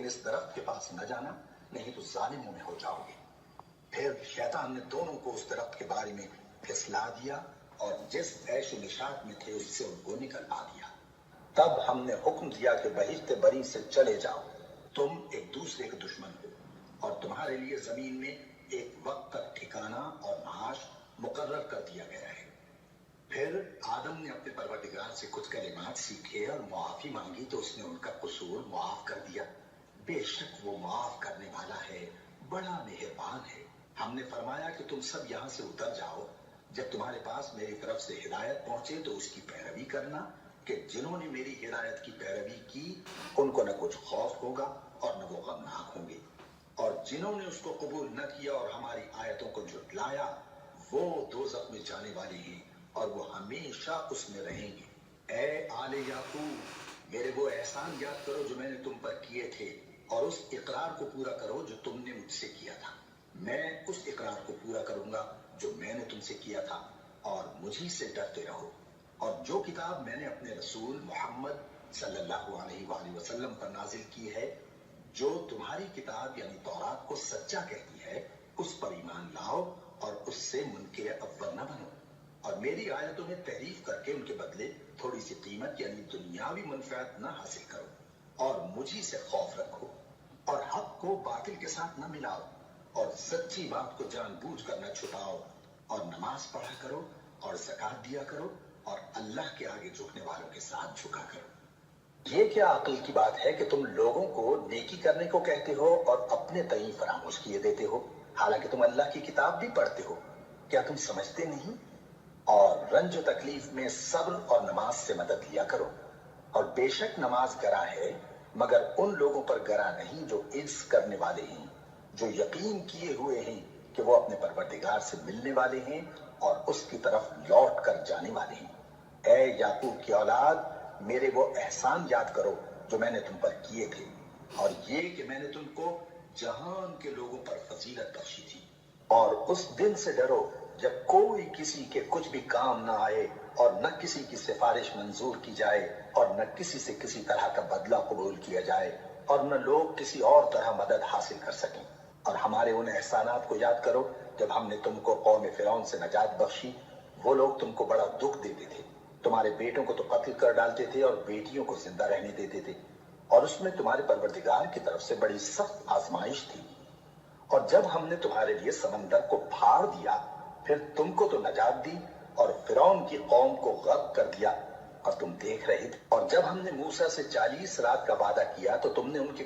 لیکن اس درخت کے پاس نہ جانا، نہیں تو ظالموں میں ہو جاؤ گے۔ پھر شیطان نے دونوں کو اس درخت کے بارے میں پھسلا دیا اور جس عیش و نشاط میں تھے اس سے ان کو نکلوا دیا۔ تب ہم نے حکم دیا کہ بہشت بری سے چلے جاؤ، تم ایک دوسرے کے دشمن ہو، اور تمہارے لیے زمین میں ایک وقت تک ٹھکانہ اور معاش مقرر کر دیا گیا ہے۔ پھر آدم نے اپنے پروردگار سے کچھ کلمات سیکھے اور معافی مانگی تو اس نے ان کا قصور معاف کر دیا۔ بے شک وہ معاف کرنے والا ہے، بڑا مہربان ہے۔ ہم نے فرمایا کہ تم سب یہاں سے اتر جاؤ، جب تمہارے پاس میری طرف سے ہدایت پہنچے تو اس کی پیروی کرنا، کہ جنہوں نے میری ہدایت کی پیروی کی ان کو نہ کچھ خوف ہوگا اور نہ وہ غمناک ہوں گے، اور جنہوں نے اس کو قبول نہ کیا اور ہماری آیتوں کو جھٹلایا وہ دوزخ میں جانے والے ہیں اور وہ ہمیشہ اس میں رہیں گے۔ اے آل یعقوب، میرے وہ احسان یاد کرو جو میں نے تم پر کیے تھے، اور اس اقرار کو پورا کرو جو تم نے مجھ سے کیا تھا۔ میں اس اقرار کو پورا کروں گا جو میں نے تم سے کیا تھا، اور مجھی سے ڈرتے رہو۔ اور جو کتاب میں نے اپنے رسول محمد صلی اللہ علیہ وآلہ وسلم پر نازل کی ہے، جو تمہاری کتاب یعنی تورات کو سچا کہتی ہے، اس پر ایمان لاؤ اور اس سے منکر اول نہ بنو، اور میری آیتوں میں تحریف کر کے ان کے بدلے تھوڑی سی قیمت یعنی دنیاوی منفعت نہ حاصل کرو، اور مجھی سے خوف رکھو، اور حق کو باطل کے ساتھ نہ ملاؤ، اور سچی بات کو جان بوجھ کر نہ چھپاؤ، اور نماز پڑھا کرو اور زکوٰۃ دیا کرو، اور اللہ کے آگے جھکنے والوں کے ساتھ جھکا کرو۔ یہ کیا عقل کی بات ہے کہ تم لوگوں کو نیکی کرنے کو کہتے ہو اور اپنے تئیں فراموش کیے دیتے ہو، حالانکہ تم اللہ کی کتاب بھی پڑھتے ہو؟ کیا تم سمجھتے نہیں؟ اور رنج و تکلیف میں صبر اور نماز سے مدد لیا کرو، اور بے شک نماز گراں ہے مگر ان لوگوں پر گراں نہیں جو عجز کرنے والے ہیں، جو یقین کیے ہوئے ہیں کہ وہ اپنے پروردگار سے ملنے والے ہیں اور اس کی طرف لوٹ کر جانے والے ہیں۔ اے یعقوب کی اولاد، میرے وہ احسان یاد کرو جو میں نے تم پر کیے تھے، اور یہ کہ میں نے تم کو جہان کے لوگوں پر فضیلت بخشی تھی۔ اور اس دن سے ڈرو جب کوئی کسی کے کچھ بھی کام نہ آئے، اور نہ کسی کی سفارش منظور کی جائے، اور نہ کسی سے کسی طرح کا بدلہ قبول کیا جائے، اور نہ لوگ کسی اور طرح مدد حاصل کر سکیں۔ اور ہمارے ان احسانات کو یاد کرو جب ہم نے تم کو قوم فرعون سے نجات بخشی۔ وہ لوگ تم کو بڑا دکھ دیتے تھے، تمہارے بیٹوں کو تو قتل کر ڈالتے تھے اور بیٹیوں کو زندہ رہنے دیتے تھے، اور اس میں تمہارے پروردگار کی طرف سے بڑی سخت آزمائش تھی۔ اور جب ہم نے تمہارے لیے سمندر کو پھاڑ دیا، پھر تم کو تو نجات دی اور فرعون کی قوم کو غرق کر دیا، اور تم دیکھ رہے تھے۔ اور جب ہم نے موسیٰ سے 40 رات کا وعدہ کیا تو تم نے ان کے